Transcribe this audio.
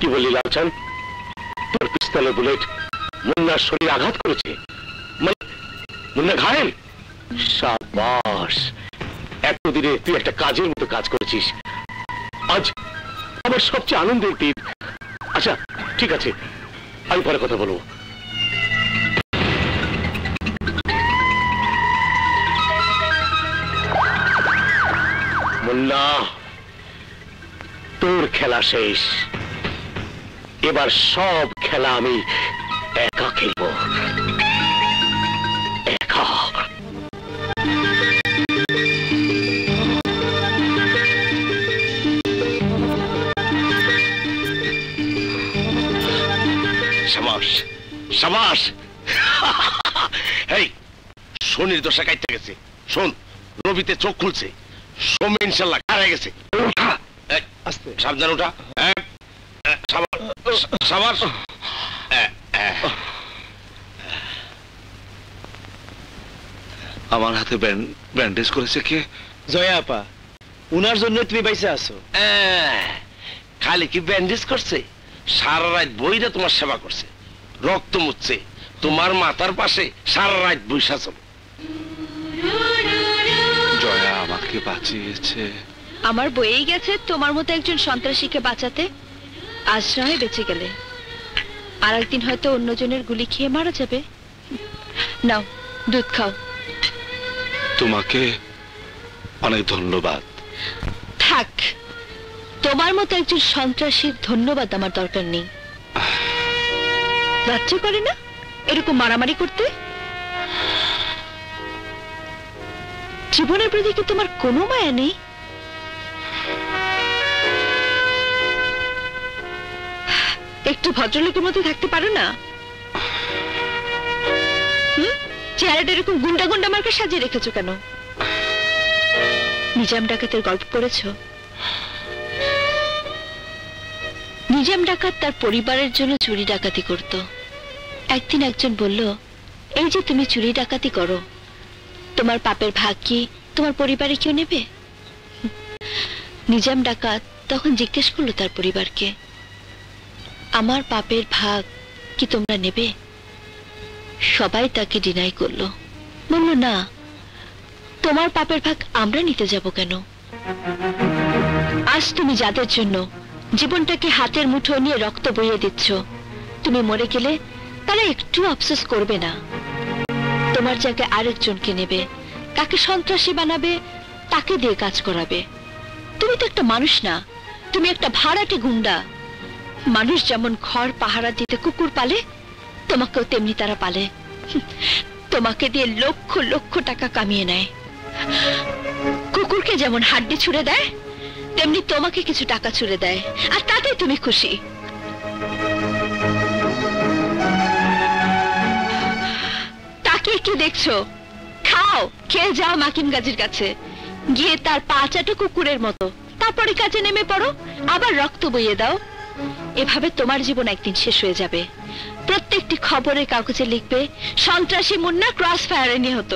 কি বললি লালচান? তোর পিস্তলের বুলেট মুন্নার শরীরে আঘাত করেছে, মানে মুন্না ঘায়েল? সাবাস, এতদিনে তুই একটা কাজের মতো কাজ করেছিস। আজ আমার সবচেয়ে আনন্দের দিন। আচ্ছা ঠিক আছে, আমি পরে কথা বলবো। মুন্না, তোর খেলা শেষ, এবার সব খেলা আমি একা খেলব, একা। সাবাস সাবাস। এই শনির দশা কাটতে গেছে, শোন রবিতে চোখ খুলছে, সোমে ইনশাল্লাহ হারিয়ে গেছে। সাবধান উঠা, সাবাস। আমার হাতে ব্যান্ডেজ করেছে কে? জয়া আপা, উনার জন্য তুমি বাইসে আছো। খালি কি ব্যান্ডেজ করছে, সারা রাত বইরা তোমার সেবা করছে, রক্ত মুছছে, তোমার মাথার পাশে সারা রাত বৈশা চলো। জয়া আমাকে বাঁচিয়েছে। আমার বইয়েই গেছে তোমার মতো একজন সন্ত্রাসীকে বাঁচাতে। আজ নয় বেঁচে গেলে আর একদিন হয়তো অন্যজনের গুলি খেয়ে মারা যাবে। নাও দুধ খাও। তোমাকে অনেক ধন্যবাদ। থাক, তোমার মতো একজন সন্ত্রাসীর ধন্যবাদ আমার দরকার নেই। লজ্জা করে না এরকম মারামারি করতে? জীবনের প্রতি কি তোমার কোনো মায়া নেই? একটু ভদ্রলোকের মধ্যে থাকতে পারো না? চেহারাটা এরকম গুন্ডা গুন্ডা মার্কা সাজিয়ে রেখেছো কেন? নিজাম ডাকাতের গল্প পড়েছো? নিজাম ডাকাত তার পরিবারের জন্য চুরি ডাকাতি করত। একদিন একজন বলল, এই যে তুমি চুরি ডাকাতি করো, তোমার পাপের ভাগ কি তোমার পরিবারে কেউ নেবে? নিজাম ডাকাত তখন জিজ্ঞেস করলো তার পরিবারকে, আমার পাপের ভাগ কি তোমরা নেবে? সবাই তাকে ডিনাই করলো, বলল না, তোমার পাপের ভাগ আমরা নিতে যাব কেন? আজ তুমি যাদের জন্য জীবনটাকে হাতের মুঠো নিয়ে রক্ত বইয়ে দিচ্ছ, তুমি মরে গেলে তারা একটু আফসোস করবে না। তোমার জায়গায় আরেকজনকে নেবে, কাকে সন্ত্রাসী বানাবে, তাকে দিয়ে কাজ করাবে। তুমি তো একটা মানুষ না, তুমি একটা ভাড়াটে গুন্ডা। মানুষ যেমন ঘর পাহারা দিতে কুকুর পালে, তোমাকেও তেমনি তারা পালে। তোমাকে দিয়ে লক্ষ লক্ষ টাকা কামিয়ে নেয়। কুকুরকে যেমন হাড্ডি ছুঁড়ে দেয়, তেমনি তোমাকে কিছু টাকা ছুঁড়ে দেয়, আর তাতে তুমি খুশি। তাকিয়ে কি দেখছো? খাও, খেয়ে যাও মাকিম গাজীর কাছে গিয়ে তার পা চাটো কুকুরের মতো, তারপরে কাজে নেমে পড়ো, আবার রক্ত বইয়ে দাও। এভাবে তোমার জীবন একদিন শেষ হয়ে যাবে। প্রত্যেকটি খবরের কাগজে লিখবে, সন্ত্রাসী মুন্না ক্রস ফায়ারে নিহত।